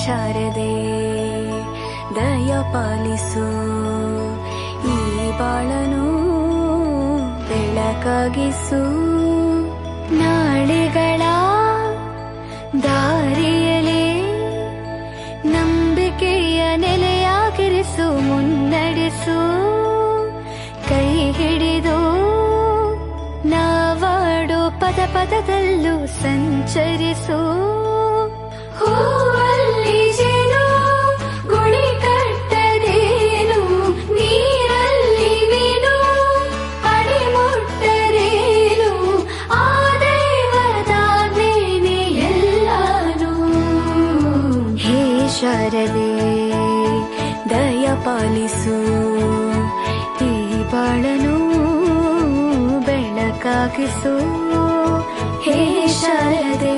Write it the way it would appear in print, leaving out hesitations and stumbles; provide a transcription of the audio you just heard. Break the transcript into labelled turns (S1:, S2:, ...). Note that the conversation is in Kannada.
S1: ಶಾರದೆ ದಯ ಪಾಲಿಸು, ಈ ಬಾಳನು ಬೆಳಕಾಗಿಸು. ನಾಳೆಗಳ ದಾರಿಯಲೇ ನಂಬಿಕೆಯ ನೆಲೆಯಾಗಿರಿಸು, ಮುನ್ನಡೆಸು. ಕೈ ಹಿಡಿದು ನಾವಾಡೋ ಪದ ಪದದಲ್ಲೂ ಸಂಚರಿಸು. ಹೂವಲ್ಲಿ ಜೇನು ಗುಡಿ ಕಟ್ಟದೇನು, ನೀರಲ್ಲಿ ಮೀನು ಅಡಿ ಮುಟ್ಟರೇನು, ಆ ದೈವದಾಜ್ಞೆನೇ ಎಲ್ಲಾನು. ಹೇ ಶಾರದೆ ದಯ ಪಾಲಿಸು, ಈ ಬಾಳನು ಬೆಳಕಾಗಿಸು. ಹೇ ಶಾರದೆ